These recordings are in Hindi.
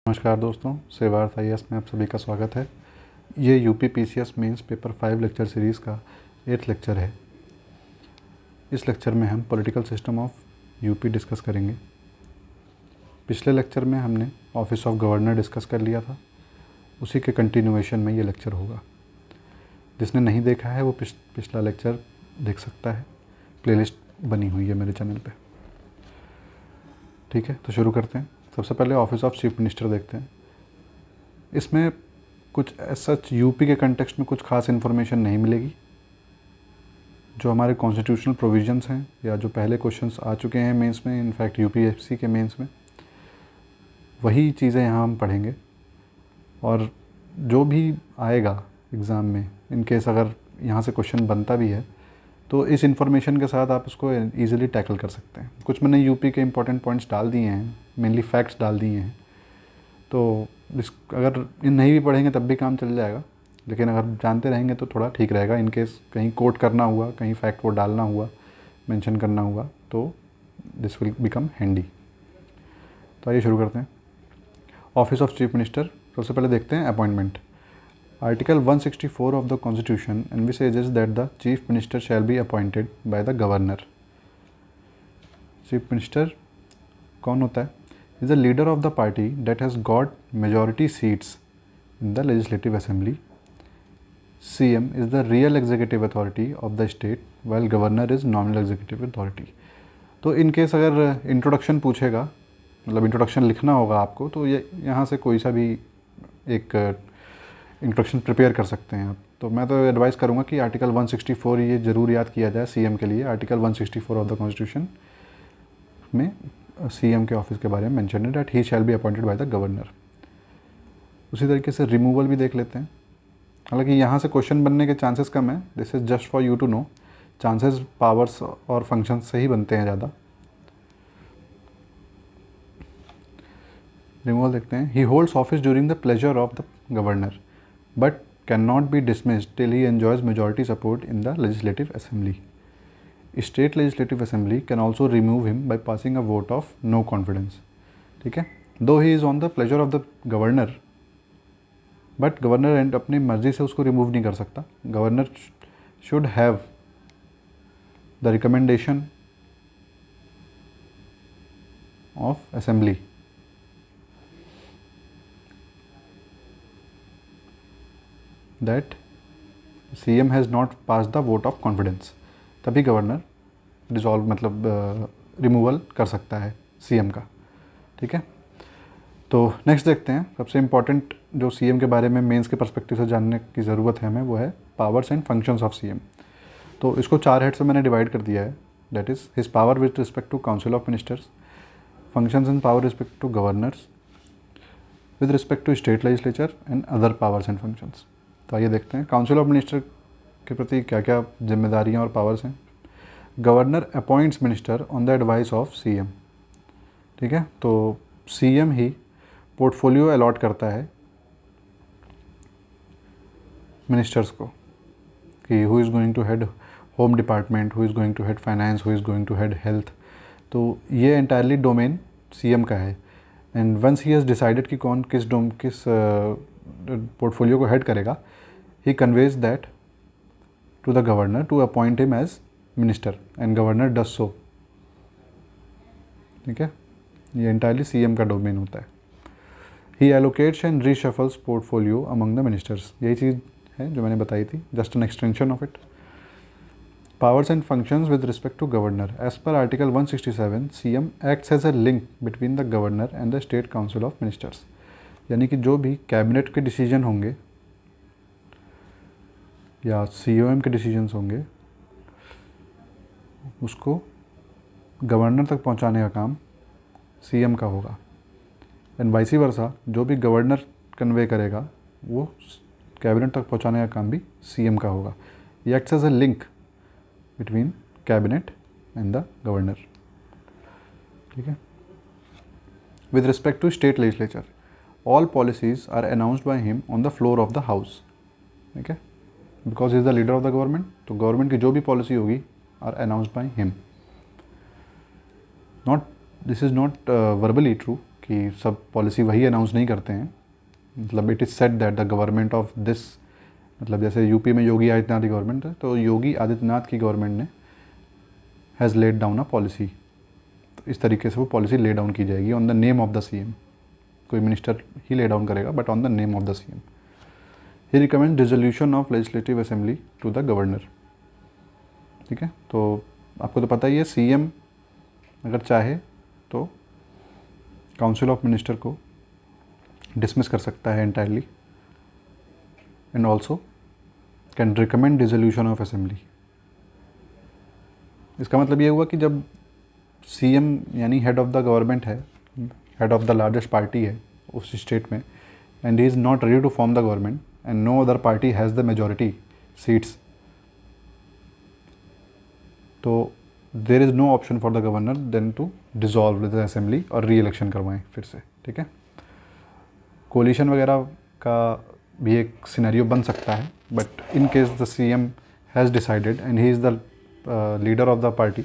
नमस्कार दोस्तों, सेवार्थ IAS में आप सभी का स्वागत है। ये UP PCS mains paper 5 lecture series का 8th लेक्चर है। इस लेक्चर में हम political system of UP discuss करेंगे। पिछले लेक्चर में हमने ऑफिस ऑफ गवर्नर डिस्कस कर लिया था, उसी के कंटिन्यूएशन में ये लेक्चर होगा। जिसने नहीं देखा है वो पिछला लेक्चर देख सकता है, प्लेलिस्ट बनी हुई है मेरे चैनल पे। ठीक है, तो शुरू करते हैं। सबसे पहले ऑफिस ऑफ चीफ मिनिस्टर देखते हैं। इसमें कुछ सच यूपी के कंटेक्स्ट में कुछ खास इन्फॉर्मेशन नहीं मिलेगी। जो हमारे कॉन्स्टिट्यूशनल प्रोविजंस हैं या जो पहले क्वेश्चंस आ चुके हैं मेंस में, इनफैक्ट UPSC के मेंस में, वही चीज़ें यहाँ हम पढ़ेंगे। और जो भी आएगा एग्ज़ाम में, इन केस अगर यहाँ से क्वेश्चन बनता भी है तो इस इन्फॉर्मेशन के साथ आप उसको ईज़िली टैकल कर सकते हैं। कुछ मैंने यूपी के इंपॉर्टेंट पॉइंट्स डाल दिए हैं, मेनली फैक्ट्स डाल दिए हैं। तो अगर इन नहीं भी पढ़ेंगे तब भी काम चल जाएगा, लेकिन अगर जानते रहेंगे तो थोड़ा ठीक रहेगा। इन केस कहीं कोट करना हुआ, कहीं फैक्ट वो डालना हुआ, मेंशन करना हुआ, तो दिस विल बिकम हैंडी। तो आइए शुरू करते हैं। ऑफिस ऑफ चीफ मिनिस्टर, सबसे पहले देखते हैं appointment. Article 164 of the constitution envisages that the chief minister shall be appointed by the governor. Chief minister कौन होता है? is the leader of the party that has got majority seats in the legislative assembly. CM is the real executive authority of the state while governor is nominal executive authority. तो इन केस अगर इंट्रोडक्शन पूछेगा, मतलब इंट्रोडक्शन लिखना होगा आपको, तो ये यहाँ से कोई सा भी एक इंट्रोडक्शन प्रिपेयर कर सकते हैं आप। तो मैं तो एडवाइस करूँगा कि आर्टिकल 164 ये ज़रूर याद किया जाए CM के लिए। आर्टिकल 164 ऑफ द कॉन्स्टिट्यूशन में CM के ऑफिस के बारे में मेंशन है that he shall be appointed by the governor. उसी तरीके से रिमूवल भी देख लेते हैं। हालांकि यहाँ से क्वेश्चन बनने के चांसेस कम है, this is just for you to know. Chances powers और फंक्शंस से ही बनते हैं ज़्यादा। रिमूवल देखते हैं। He holds office during the pleasure of the governor but can not be dismissed till he enjoys majority support in the legislative assembly. State legislative assembly can also remove him by passing a vote of no confidence. ठीक है, though he is on the pleasure of the governor, but governor and अपनी मर्जी से उसको रिमूव नहीं कर सकता। Governor should have the recommendation of assembly. That CM has not pass the vote of confidence, तभी गवर्नर डिसॉल्व मतलब रिमूवल कर सकता है CM का। ठीक है, तो नेक्स्ट देखते हैं। सबसे इम्पॉर्टेंट जो CM के बारे में मेंस के पर्सपेक्टिव से जानने की ज़रूरत है हमें, वो है powers and functions of CM। तो इसको 4 हेड्स में मैंने डिवाइड कर दिया है। That is his power with respect to council of ministers, functions and power respect to governors, with respect to state legislature and other powers and functions. तो आइए देखते हैं काउंसिल ऑफ मिनिस्टर के प्रति क्या क्या जिम्मेदारियाँ और पावर्स हैं। Governor appoints minister on the advice of CM। ठीक है, तो CM ही पोर्टफोलियो अलॉट करता है मिनिस्टर्स को कि who is going to head home department, who is going to head finance, who is going to head health. तो ये एंटायरली डोमेन CM का है। And once he has decided कि कौन किस पोर्टफोलियो को हेड करेगा, he conveys that to the governor to appoint him as minister and governor does so. ठीक है, ये एंटायरली CM का डोमेन होता है। He allocates and रीशफल्स portfolio among the ministers. यही चीज़ है जो मैंने बताई थी, just an extension of it. Powers and functions with respect to governor. As per article 167 CM acts as a link between the governor and the state council of ministers. यानी कि जो भी कैबिनेट के डिसीजन होंगे या COM के डिसीजंस होंगे, उसको गवर्नर तक पहुंचाने का काम CM का होगा। एंड वाइसी वर्सा, जो भी गवर्नर कन्वे करेगा वो कैबिनेट तक पहुंचाने का काम भी CM का होगा। ये acts as a link between cabinet and the governor. ठीक है, with respect to state legislature, all policies are announced by him on the floor of the house. ठीक है, because he is the leader of the government, तो गवर्नमेंट की जो भी पॉलिसी होगी are announced by him. Not this is not verbally true कि सब पॉलिसी वही अनाउंस नहीं करते हैं, मतलब it is said that the government of this, मतलब जैसे यूपी में योगी आदित्यनाथ की गवर्नमेंट है, तो योगी आदित्यनाथ की गवर्नमेंट ने has laid down a policy, तो इस तरीके से वो पॉलिसी ले डाउन की जाएगी on the name of the CM. कोई मिनिस्टर ही ले डाउन करेगा but on the name of the CM. He recommend dissolution of legislative assembly to the governor. ठीक है, तो आपको तो पता ही है, सीएम अगर चाहे तो काउंसिल ऑफ मिनिस्टर को डिसमिस कर सकता है entirely, and also can recommend dissolution of assembly. इसका मतलब ये हुआ कि जब सीएम यानी हेड ऑफ द गवर्नमेंट है, head of the largest party है उस स्टेट में, and he is not ready to form the government and no other party has the majority seats, तो there is no option for the governor then to dissolve the assembly और री इलेक्शन करवाएं फिर से। ठीक है, कोलिशन वगैरह का भी एक सिनेरियो बन सकता है, but in case the CM has decided and he is the leader of the party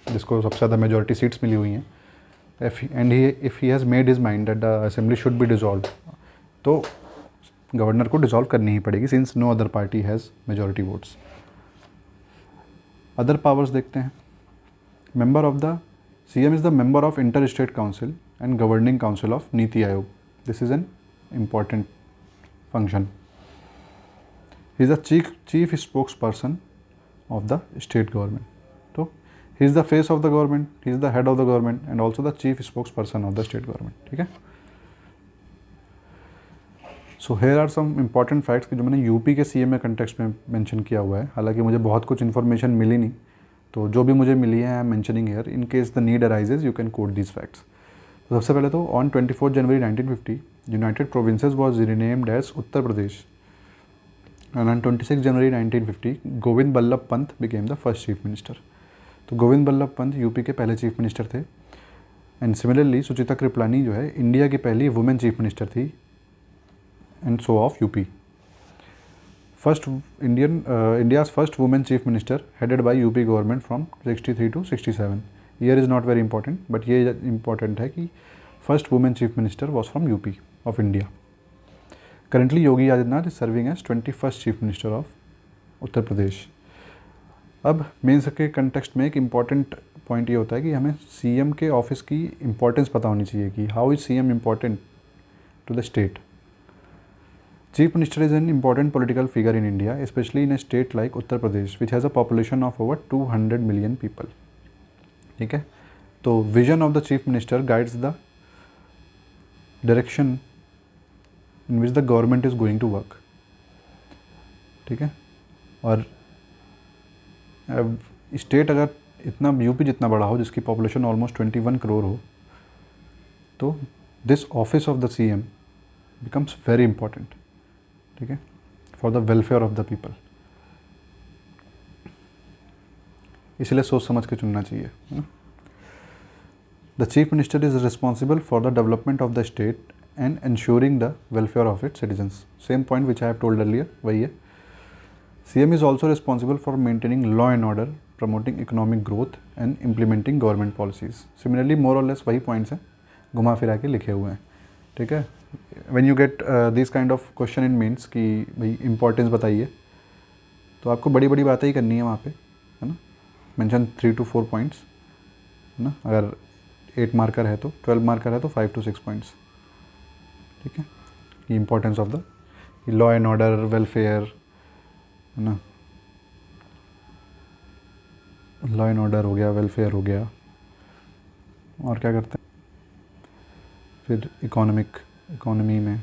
जिसको सबसे ज़्यादा मेजॉरिटी सीट्स मिली हुई हैं, if he has made his mind that the assembly should be dissolve, तो गवर्नर को डिज़ोल्व करनी ही पड़ेगी since no other party has majority votes. Other powers देखते हैं। Member of the CM is the member of inter state council and governing council of NITI Aayog. This is an important function. He is the chief spokesperson of the state government. So he is the face of the government, he is the head of the government and also the chief spokesperson of the state government. ठीक है, so here are some important facts कि जो मैंने यूपी के सीएम के कंटेक्स्ट में मेंशन किया हुआ है। हालांकि मुझे बहुत कुछ इन्फॉर्मेशन मिली नहीं, तो जो भी मुझे मिली है I am mentioning here. In case the need arises you can quote these facts. तो सबसे पहले तो on 24 January 1950 united provinces was renamed as Uttar Pradesh, and on 26 January 1950 Govind Ballabh Pant became the first chief minister. तो गोविंद बल्लभ पंत यूपी के पहले चीफ मिनिस्टर थे। एंड सिमिलरली सुचिता कृपलानी जो है इंडिया की पहली वुमेन चीफ मिनिस्टर थी, and so of UP. First India's first women chief minister headed by UP government from 63 to 67। Year is not very important, but ये इंपॉर्टेंट है कि first women chief minister was from UP of India. Currently Yogi Adityanath is serving as 21st chief minister of Uttar Pradesh. अब मेंस के कंटेक्स्ट में एक इम्पॉर्टेंट पॉइंट ये होता है कि हमें सीएम के ऑफिस की इम्पोर्टेंस पता होनी चाहिए कि how is CM important to the state. Chief Minister is an important political figure in India, especially in a state like Uttar Pradesh, which has a population of over 200 million people. ठीक है, तो vision of the Chief Minister guides the direction in which the government is going to work. ठीक है, और स्टेट अगर इतना यूपी जितना बड़ा हो, जिसकी पॉपुलेशन ऑलमोस्ट 21 करोड़ हो, तो this office of the CM becomes very important. ठीक है, for the welfare of the people. इसलिए सोच समझ के चुनना चाहिए, है ना। The chief minister is responsible for the development of the state and ensuring the welfare of its citizens. Same point which I have told earlier, वही है। CM is also responsible for maintaining law and order, promoting economic growth and implementing government policies. Similarly मोर और लेस वही पॉइंट्स हैं, घुमा फिरा के लिखे हुए हैं। ठीक है, when you get this kind of question in mains कि भाई इंपॉर्टेंस बताइए, तो आपको बड़ी बड़ी बातें ही करनी है वहाँ पे, है ना। मेंशन 3 to 4 पॉइंट्स, है ना। अगर 8 मार्कर है तो 12 मार्कर है तो 5 to 6 पॉइंट्स। ठीक है, ये importance of the law and order, welfare, है ना। लॉ एंड ऑर्डर हो गया, वेलफेयर हो गया, और क्या करते हैं फिर इकोनॉमी में,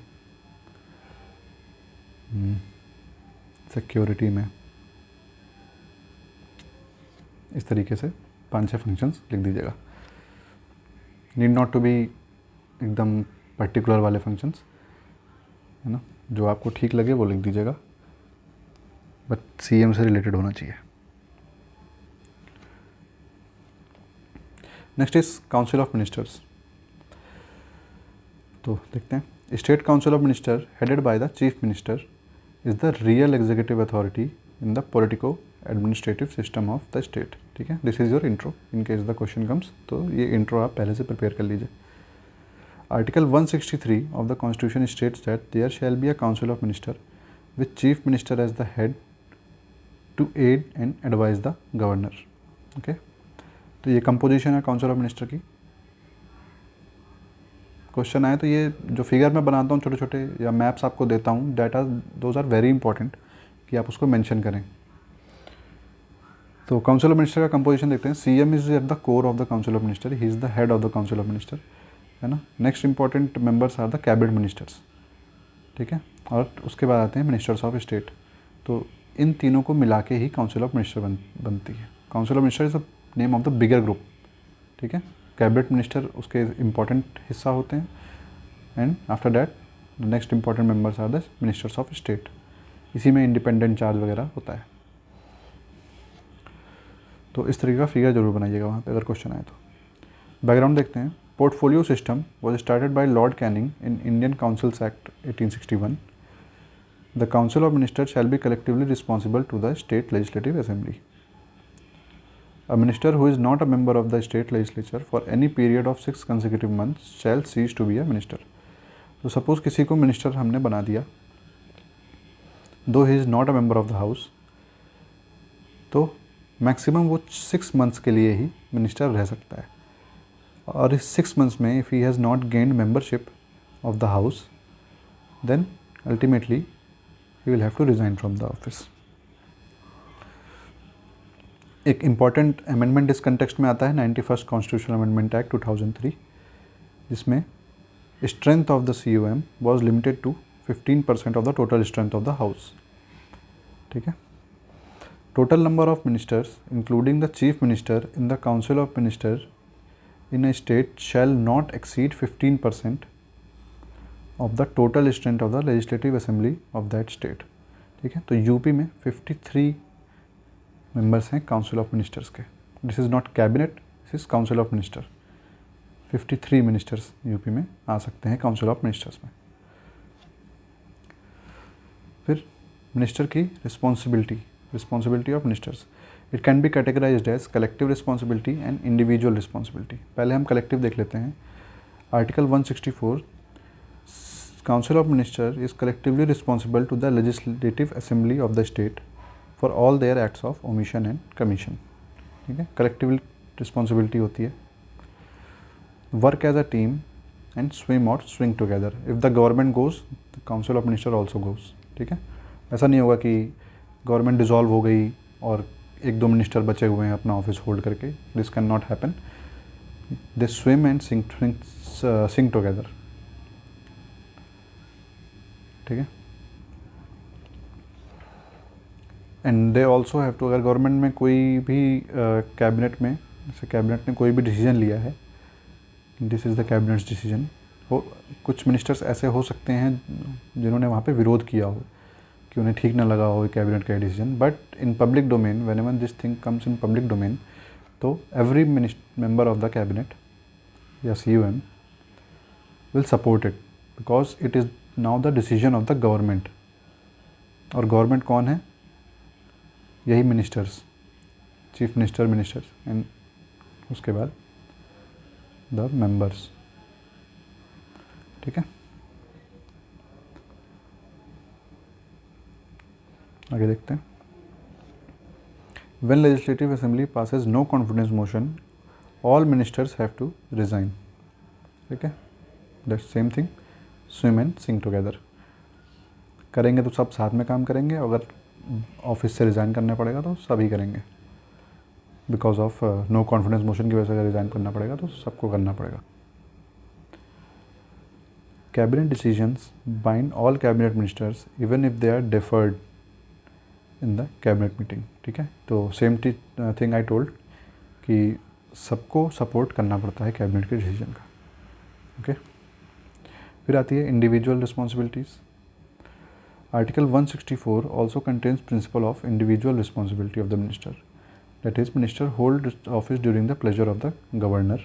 सिक्योरिटी में, इस तरीके से 5-6 फंक्शंस लिख दीजिएगा। नीड नॉट टू बी एकदम पर्टिकुलर वाले फंक्शंस, है ना। जो आपको ठीक लगे वो लिख दीजिएगा, बट सीएम से रिलेटेड होना चाहिए। Next is council of ministers. तो देखते हैं। State council of minister headed by the chief minister is the real executive authority in the politico administrative system of the state. ठीक है, this is your intro in case the question comes. तो ये इंट्रो आप पहले से प्रिपेयर कर लीजिए। Article 163 of the Constitution states that there shall be a Council of Minister with Chief Minister as the head to aid and advise the Governor. Okay, तो ये कंपोजिशन है काउंसिल ऑफ मिनिस्टर की. क्वेश्चन आए तो ये जो फिगर मैं बनाता हूँ छोटे छोटे या मैप्स आपको देता हूँ, data those are very important कि आप उसको मेंशन करें. तो काउंसिल ऑफ मिनिस्टर का कंपोजिशन देखते हैं. CM is at the core of the council of minister, he is the head of the council of minister, है ना. Next important members are the cabinet ministers, ठीक है. और उसके बाद आते हैं मिनिस्टर्स ऑफ स्टेट. तो इन तीनों को मिला के ही काउंसिल ऑफ मिनिस्टर बनती है. Council of minister is the name of the bigger group, ठीक है. कैबिनेट मिनिस्टर उसके इम्पॉर्टेंट हिस्सा होते हैं, and after that the next important members are the ministers of state. इसी में इंडिपेंडेंट चार्ज वगैरह होता है. तो इस तरीके का फिगर जरूर बनाइएगा वहाँ पे अगर क्वेश्चन आए तो. बैकग्राउंड देखते हैं. Portfolio system was started by lord Canning in Indian councils act 1861. The council of minister shall be collectively responsible to the state legislative assembly. A minister who is not a member of the state legislature for any period of 6 consecutive months shall cease to be a minister. तो सपोज किसी को मिनिस्टर हमने बना दिया, दो he is not a member of the house, तो मैक्सिमम वो 6 मंथ्स के लिए ही मिनिस्टर रह सकता है. और इस 6 मंथ्स में if he has not gained membership of the house then ultimately he will have to resign from the office. एक इम्पॉर्टेंट अमेंडमेंट इस कंटेक्स्ट में आता है 91st कॉन्स्टिट्यूशनल अमेंडमेंट एक्ट 2003, जिसमें strength of the COM was limited to 15% of the total strength of the house, ठीक है. Total number of ministers including the chief minister in the council of minister in a state shall not exceed 15% of the total strength of the legislative assembly of that state, ठीक है. तो यूपी में 53 मेंबर्स हैं काउंसिल ऑफ मिनिस्टर्स के. This is not cabinet, this is council of minister. 53 ministers UP में आ सकते हैं काउंसिल ऑफ मिनिस्टर्स में. फिर मिनिस्टर की responsibility of ministers. It can be categorised as collective responsibility and individual responsibility. पहले हम कलेक्टिव देख लेते हैं. Article 164, council of minister is collectively responsible to the legislative assembly of the state for all their acts of omission and commission, ठीक है. कलेक्टिव रिस्पॉन्सिबिलिटी होती है. Work as a team and swim और swing together. If the government goes the council of minister also goes, ठीक है. ऐसा नहीं होगा कि गवर्नमेंट डिसॉल्व हो गई और 1-2 मिनिस्टर बचे हुए हैं अपना ऑफिस होल्ड करके. This can not happen. They swim and sing together, ठीक है. And they also have to, अगर गवर्नमेंट में कोई भी कैबिनेट में, जैसे कैबिनेट ने कोई भी डिसीजन लिया है, this is the cabinets decision, हो कुछ मिनिस्टर्स ऐसे हो सकते हैं जिन्होंने वहाँ पे विरोध किया हो कि उन्हें ठीक ना लगा हो कैबिनेट का decision. But in public domain, whenever this thing comes in public domain, तो every member of the cabinet या COM will support it because it is now the decision of the government. और गवर्नमेंट कौन है? यही ministers, chief minister, ministers, and उसके बाद द मेंबर्स, ठीक है. आगे देखते हैं. When legislative assembly passes no confidence motion all ministers have to resign, ठीक है. That same thing, swim and sing together. करेंगे तो सब साथ में काम करेंगे, अगर ऑफिस से रिज़ाइन करना पड़ेगा तो सभी करेंगे. Because of no confidence motion की वजह से अगर रिज़ाइन करना पड़ेगा तो सबको करना पड़ेगा. Cabinet decisions bind all cabinet ministers even if they are differed in the cabinet meeting, ठीक है. तो सेम थिंग आई टोल्ड कि सबको सपोर्ट करना पड़ता है कैबिनेट के डिसीजन का, ओके. फिर आती है individual responsibilities. Article 164 also contains principle of individual responsibility of the minister. That is, minister hold office during the pleasure of the governor.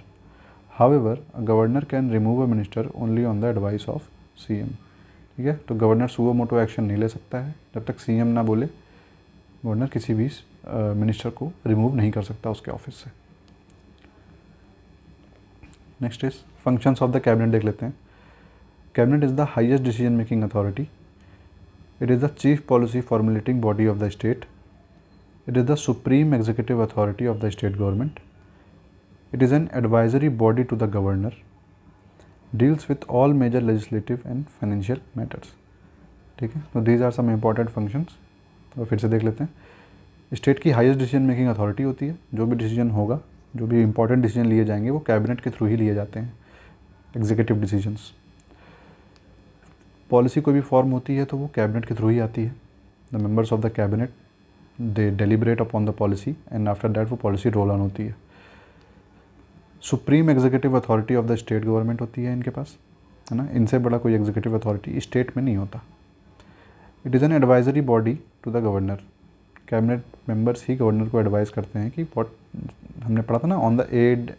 However, a governor can remove a minister only on the advice of CM. ठीक है. तो गवर्नर सुओ मोटो एक्शन नहीं ले सकता है जब तक CM ना बोले. गवर्नर किसी भी मिनिस्टर को रिमूव नहीं कर सकता उसके ऑफिस से. Next is functions of the cabinet देख लेते हैं। Cabinet is the highest decision making authority, it is the chief policy formulating body of the state, it is the supreme executive authority of the state government, it is an advisory body to the governor, deals with all major legislative and financial matters। ठीक है, तो these are some important functions. तो फिर से देख लेते हैं। स्टेट की हाईएस्ट डिसीजन मेकिंग अथॉरिटी होती है, जो भी डिसीजन होगा, जो भी इंपॉर्टेंट डिसीजन लिए जाएंगे वो कैबिनेट के थ्रू ही लिए जाते हैं, एग्जीक्यूटिव डिसीजंस। पॉलिसी कोई भी फॉर्म होती है तो वो कैबिनेट के थ्रू ही आती है। The members of the cabinet they deliberate upon the policy and after that वो पॉलिसी रोल ऑन होती है। Supreme executive authority of the state government होती है इनके पास, है ना। इनसे बड़ा कोई एग्जीक्यूटिव अथॉरिटी स्टेट में नहीं होता। It is an advisory body to the governor, cabinet members ही गवर्नर को एडवाइस करते हैं कि व्हाट हमने पढ़ा था ना, on the aid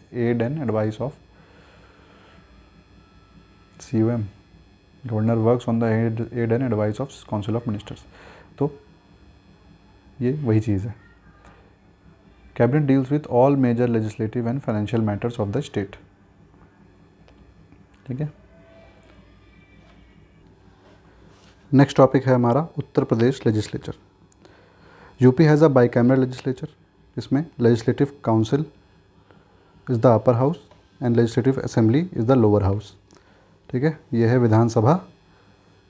and advice of COM, governor works on the aid and advice of council of ministers. तो ये वही चीज़ है। Cabinet deals with all major legislative and financial matters of the state. ठीक है, नेक्स्ट टॉपिक है हमारा Uttar Pradesh legislature. UP has a bicameral legislature. इसमें legislative council is the upper house and legislative assembly is the lower house. ठीक है, यह है विधानसभा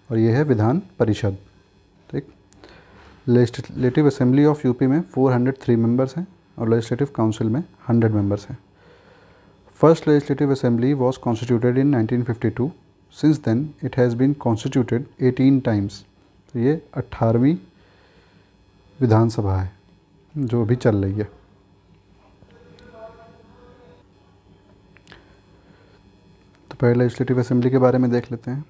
और यह है विधान परिषद। ठीक, लेजिस्लेटिव असेंबली ऑफ यूपी में 403 मेंबर्स हैं और लेजिस्लेटिव काउंसिल में 100 मेंबर्स हैं। First legislative assembly was constituted in 1952। Since then it has been constituted 18 times. तो ये 18वीं विधानसभा है जो अभी चल रही है। तो पहले लेजिस्लेटिव असेंबली के बारे में देख लेते हैं।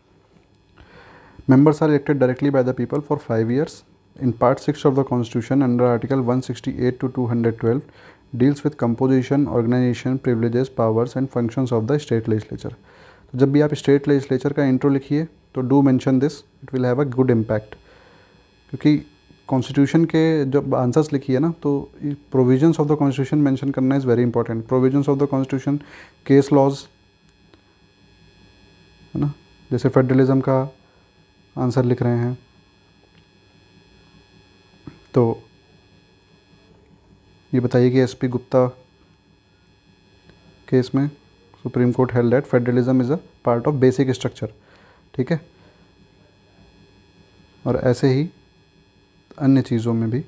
Members are elected directly by the people for 5 years। In Part 6 of the Constitution, under Article 168 to 212, deals with composition, organization, privileges, powers and functions of the state legislature। तो जब भी आप स्टेट लेजिस्लेचर का इंट्रो लिखिए तो do mention this, it will have a good impact. क्योंकि कॉन्स्टिट्यूशन के जब आंसर्स लिखिए ना तो provisions of the constitution mention करना is very important. Provisions of the constitution, case laws, है ना। जैसे फेडरलिज्म का आंसर लिख रहे हैं तो ये बताइए कि SP गुप्ता केस में supreme court held that federalism is a part of basic structure. ठीक है, और ऐसे ही अन्य चीज़ों में भी,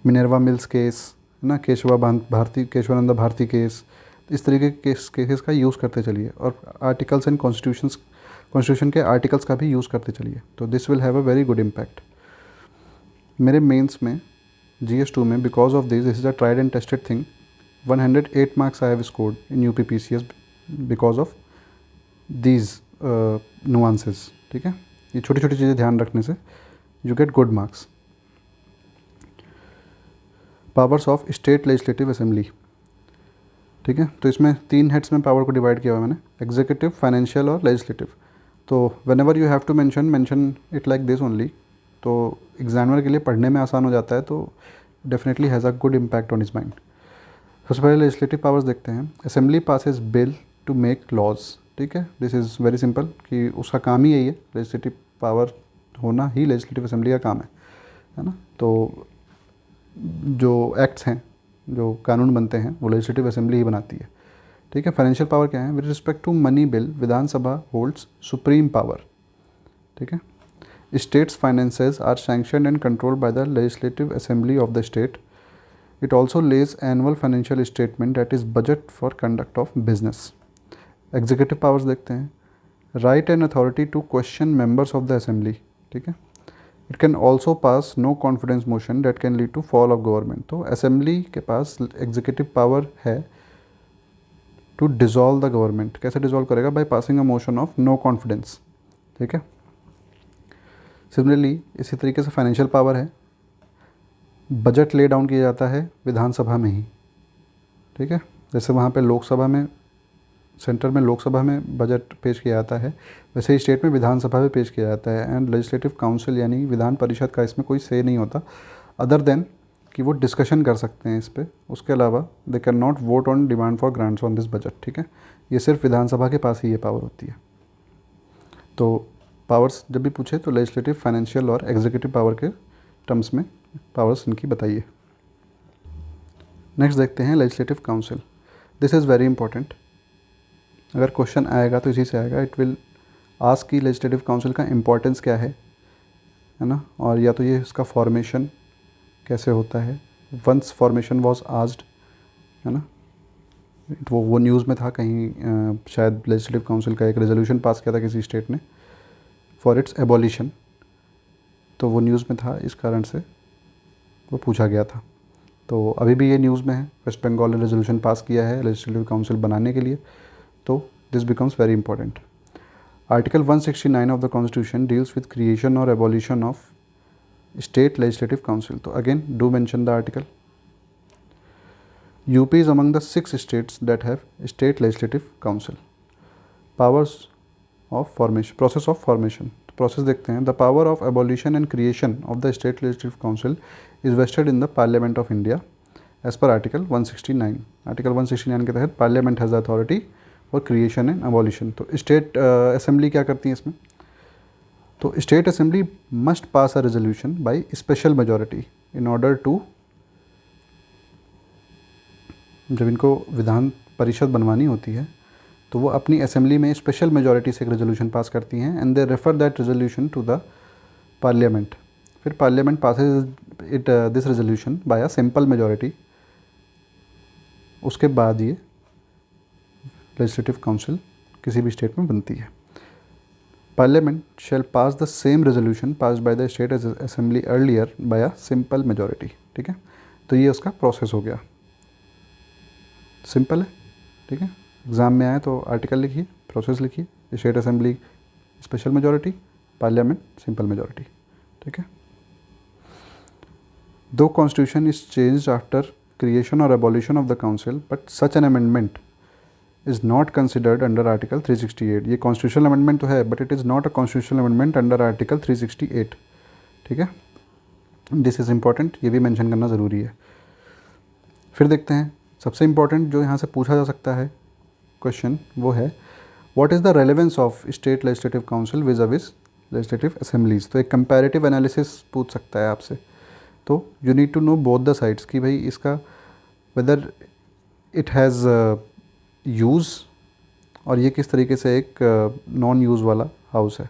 मिनर्वा मिल्स केस, है ना, केशवानंद भारती केस, इस तरीके के केसेस का यूज़ करते चलिए और आर्टिकल्स एंड कॉन्स्टिट्यूशन के आर्टिकल्स का भी यूज़ करते चलिए। तो this will have a very good impact. मेरे मेंस में GS2 में because of this is a tried and tested thing, 108 marks I have scored in UP PCS because of these nuances. ठीक है, ये छोटी छोटी चीज़ें ध्यान रखने से you get good marks. Powers of state legislative assembly. ठीक है, तो इसमें 3 हेड्स में पावर को डिवाइड किया हुआ मैंने, एग्जीक्यूटिव, फाइनेंशियल और लेजिस्लेटिव। तो whenever you have to mention it like this only, तो एग्जामिनर के लिए पढ़ने में आसान हो जाता है। तो definitely has a good impact on his mind. सबसे पहले लेजिस्लेटिव पावर्स देखते हैं। Assembly passes bill to make laws. ठीक है, दिस इज़ वेरी सिंपल कि उसका काम ही यही है, लेजिस्लेटिव पावर होना ही लेजिस्लेटिव असेंबली का काम है ना। तो जो एक्ट्स हैं, जो कानून बनते हैं, वो लेजिस्लेटिव असेंबली ही बनाती है। ठीक है, फाइनेंशियल पावर क्या है? With respect to money bill, Vidhan Sabha holds supreme power. ठीक है, states finances are sanctioned and controlled by the legislative assembly of the state. It also lays annual financial statement, that is budget for conduct of business. Executive powers देखते हैं, right and authority to question members of the assembly. ठीक है, it can also pass no confidence motion that can lead to fall of government. तो assembly के पास executive power है to dissolve the government। कैसे dissolve करेगा? by passing a motion of no confidence। ठीक है, सिमिलरली इसी तरीके से फाइनेंशियल पावर है, बजट ले डाउन किया जाता है विधानसभा में ही। ठीक है, जैसे वहाँ पे लोकसभा में, सेंटर में लोकसभा में बजट पेश किया जाता है, वैसे ही स्टेट में विधानसभा में पेश किया जाता है। एंड लेजिस्लेटिव काउंसिल यानी विधान परिषद का इसमें कोई से नहीं होता, अदर देन कि वो डिस्कशन कर सकते हैं इस पे, उसके अलावा they can not vote on demand for grants on this budget, ठीक है। ये सिर्फ विधानसभा के पास ही ये पावर होती है। तो पावर्स जब भी पूछे तो लेजिस्लेटिव, फाइनेंशियल और एग्जीक्यूटिव पावर के टर्म्स में पावर्स इनकी बताइए। नेक्स्ट देखते हैं legislative council. This is very important, अगर क्वेश्चन आएगा तो इसी से आएगा। इट विल आस्क कि लेजिस्लेटिव काउंसिल का इम्पोर्टेंस क्या है ना, और या तो ये इसका फॉर्मेशन कैसे होता है, वंस फॉर्मेशन वॉज आस्क्ड, है ना। वो न्यूज़ में था कहीं, शायद लेजिस्लेटिव काउंसिल का एक रेजोल्यूशन पास किया था किसी स्टेट ने फॉर इट्स एबॉलिशन, तो वो न्यूज़ में था, इस कारण से वो पूछा गया था। तो अभी भी ये न्यूज़ में है, वेस्ट बंगाल ने रेजोल्यूशन पास किया है लेजिस्लेटिव काउंसिल बनाने के लिए, तो this becomes very important. Article 169 of the constitution deals with creation और abolition of state legislative council. तो again do mention the article. UP is among the 6 states that have state legislative council. Powers of formation, process of formation, process देखते हैं। The power of abolition and creation of the state legislative council is vested in the parliament of India as per article 169। Article 169 के तहत parliament has the authority for creation and abolition. तो स्टेट असेंबली क्या करती है इसमें, तो state assembly must pass a resolution by special majority in order to, जब इनको विधान परिषद बनवानी होती है तो वो अपनी असेंबली में स्पेशल मेजॉरिटी से एक रेजोल्यूशन पास करती हैं and they refer that resolution to the parliament. फिर parliament passes it this resolution by a simple majority. उसके बाद ये लेजिस्लेटिव काउंसिल किसी भी स्टेट में बनती है। Parliament shall pass the same resolution passed by the state assembly earlier by a simple majority, ठीक है। तो ये उसका प्रोसेस हो गया, सिंपल है, ठीक है। एग्ज़ाम में आए तो आर्टिकल लिखिए, प्रोसेस लिखिए, state assembly special majority, parliament simple majority, ठीक है। दो constitution is changed after creation और abolition of the council but such an amendment is not considered under article 368। ये कॉन्स्टिट्यूशनल अमेंडमेंट तो है but it is not a constitutional amendment under article 368, ठीक है। दिस इज़ इम्पॉर्टेंट, ये भी मेंशन करना ज़रूरी है। फिर देखते हैं सबसे इम्पॉर्टेंट जो यहाँ से पूछा जा सकता है क्वेश्चन, वो है what is the relevance of state legislative council vis a vis legislative assemblies. तो एक कंपैरेटिव एनालिसिस पूछ सकता है आपसे। तो you need to know both the sides कि भाई इसका वेदर इट हैज़ यूज़, और ये किस तरीके से एक नॉन यूज़ वाला हाउस है,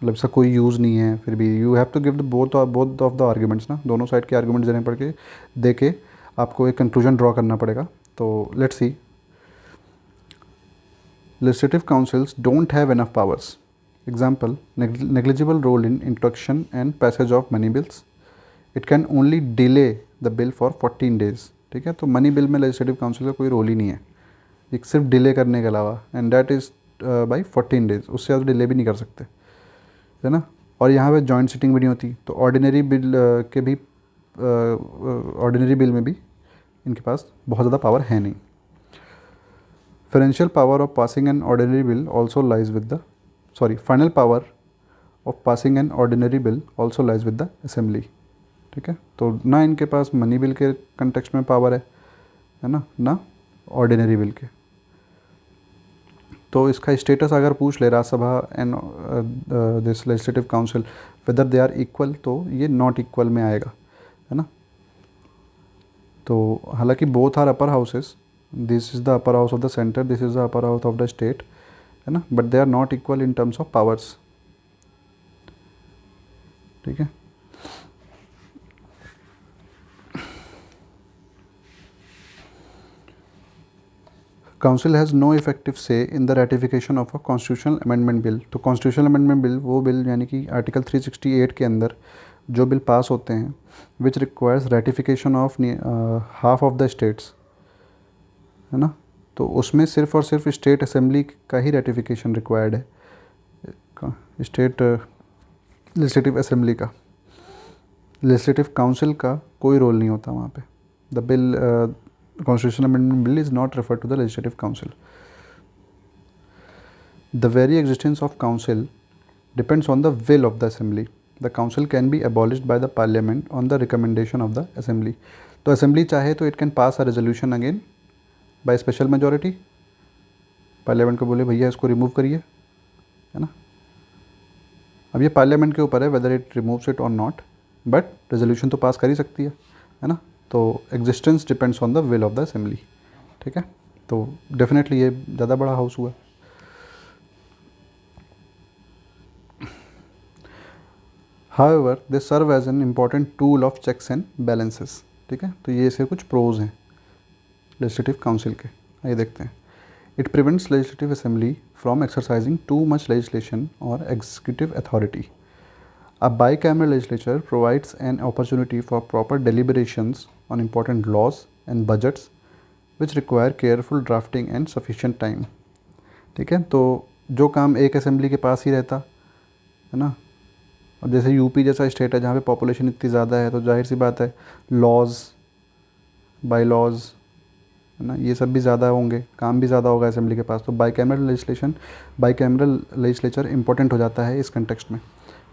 मतलब इसका कोई यूज़ नहीं है फिर भी you have to give the both of the arguments ना, दोनों साइड के आर्ग्यूमेंट्स देने पड़ के दे के आपको एक कंक्लूजन ड्रॉ करना पड़ेगा। तो let's see, legislative councils don't have enough powers. Example, negligible role in introduction and passage of money bills. It can only delay the bill for 14 days, ठीक है। तो मनी बिल में लेजिस्लेटिव काउंसिल का कोई रोल ही नहीं है, एक सिर्फ डिले करने के अलावा, and that is by 14 days, उससे ज़्यादा डिले भी नहीं कर सकते, है ना। और यहाँ पे जॉइंट सिटिंग भी नहीं होती, तो ऑर्डिनरी बिल के भी ऑर्डिनरी बिल में भी इनके पास बहुत ज़्यादा पावर है नहीं। Financial power of passing an ordinary bill also lies with the, final power of passing an ordinary bill also lies with the assembly, ठीक है। तो ना इनके पास मनी बिल के कंटेक्स्ट में पावर है ना ऑर्डिनरी बिल के। तो इसका स्टेटस अगर पूछ ले Rajya Sabha and this legislative council whether they are equal, तो ये नॉट इक्वल में आएगा, है ना। तो हालांकि both are upper houses, this is the upper house of the center, this is the upper house of the state, है ना, but they are not equal in terms of powers, ठीक है। काउंसिल हैज़ नो इफेक्टिव से in the ratification of a constitutional amendment bill. तो कॉन्स्टिट्यूशनल अमेंडमेंट बिल वो बिल यानी कि आर्टिकल 368 के अंदर जो बिल पास होते हैं which requires ratification of half of the states, है ना। तो उसमें सिर्फ और सिर्फ स्टेट असेंबली का ही रेटिफिकेशन रिक्वायर्ड है, स्टेट लेजिस्लेटिव असेंबली का, लेजिस्लेटिव काउंसिल का कोई रोल नहीं होता वहाँ पे। The bill constitutional amendment bill is not refer to the legislative council. The very existence of council depends on the will of the assembly. The council can be abolished by the parliament on the recommendation of the assembly. तो असेंबली चाहे तो it can pass a resolution again bye special majority, parliament को बोले भैया इसको रिमूव करिए, है ना। अब ये पार्लियामेंट के ऊपर है वेदर इट रिमूव्स इट और नॉट, बट रेजोल्यूशन तो पास कर ही सकती है ना। तो existence depends on the will of the assembly, ठीक है। तो डेफिनेटली ये ज़्यादा बड़ा हाउस हुआ। However, they serve as an important tool of checks and balances, ठीक है। तो ये इसके कुछ प्रोज हैं लेजिस्लेटिव काउंसिल के, आइए देखते हैं। It prevents legislative assembly from exercising too much legislation और executive authority. A bicameral legislature provides an opportunity for proper deliberations on important laws and budgets which require careful drafting and sufficient time, ठीक है। तो जो काम एक असेंबली के पास ही रहता है ना, अब जैसे यूपी जैसा स्टेट है जहाँ पे पॉपुलेशन इतनी ज़्यादा है, तो जाहिर सी बात है लॉज, बाई लॉज, है ना, ये सब भी ज़्यादा होंगे, काम भी ज़्यादा होगा असेंबली के पास। तो बाईकैमरल लेजिस्लेचर इंपॉर्टेंट हो जाता है इस कंटेक्स्ट में,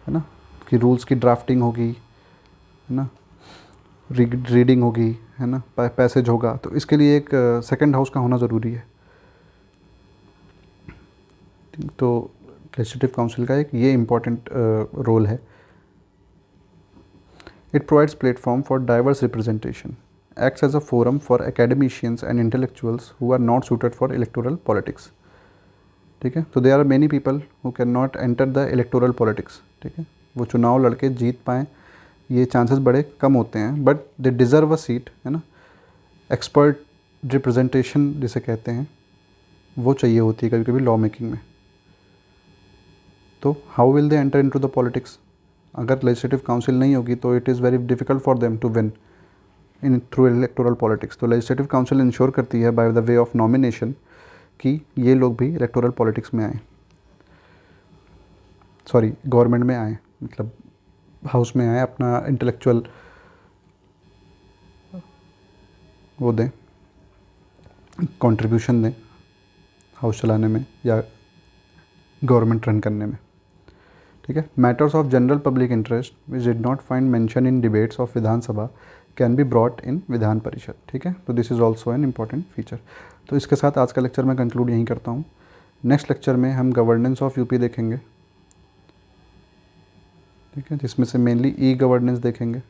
है ना, कि रूल्स की ड्राफ्टिंग होगी, है ना, रीडिंग होगी, है ना, पैसेज होगा। तो इसके लिए एक सेकंड हाउस का होना ज़रूरी है। तो लेजिस्लेटिव काउंसिल का एक ये इम्पॉर्टेंट रोल है। It provides platform for diverse representation, acts as a forum for academicians and intellectuals who are not suited for electoral politics, ठीक है। तो there are many people who cannot enter the electoral politics, ठीक है। वो चुनाव लड़के जीत पाएँ ये चांसेस बड़े कम होते हैं, but they deserve a seat, है ना। एक्सपर्ट रिप्रेजेंटेशन जिसे कहते हैं वो चाहिए होती है कभी कभी लॉ मेकिंग में। तो how will they enter into the politics? अगर लेजिस्लेटिव काउंसिल नहीं होगी तो it is very difficult for them to win in through electoral politics. तो लेजिस्लेटिव काउंसिल इंश्योर करती है by the way of nomination कि ये लोग भी इलेक्टोरल पॉलिटिक्स में आए, सॉरी गवर्नमेंट में आए, मतलब हाउस में आए, अपना इंटेलेक्चुअल वो दें, कंट्रीब्यूशन दें हाउस चलाने में या गवर्नमेंट रन करने में, ठीक है। Matters of general public interest which did not find mention in debates of Vidhan Sabha can be brought in Vidhan Parishad, ठीक है। तो this is also an important feature. तो इसके साथ आज का लेक्चर मैं कंक्लूड यहीं करता हूँ। नेक्स्ट लेक्चर में हम गवर्नेंस ऑफ यूपी देखेंगे, ठीक है, जिसमें से मेनली ई गवर्नेंस देखेंगे।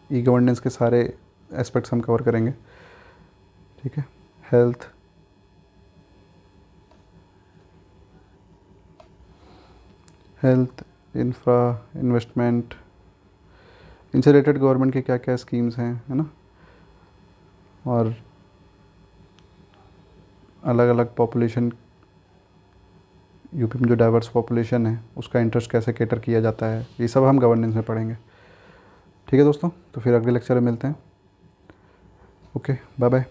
ई गवर्नेंस के सारे एस्पेक्ट्स हम कवर करेंगे, ठीक है। हेल्थ, इंफ्रा, इन्वेस्टमेंट, इनसे रिलेटेड गवर्नमेंट के क्या क्या स्कीम्स हैं, है ना, और अलग अलग पॉपुलेशन, यूपी में जो डाइवर्स पॉपुलेशन है उसका इंटरेस्ट कैसे कैटर किया जाता है, ये सब हम गवर्नेंस में पढ़ेंगे, ठीक है दोस्तों। तो फिर अगले लेक्चर में मिलते हैं। Okay, bye bye.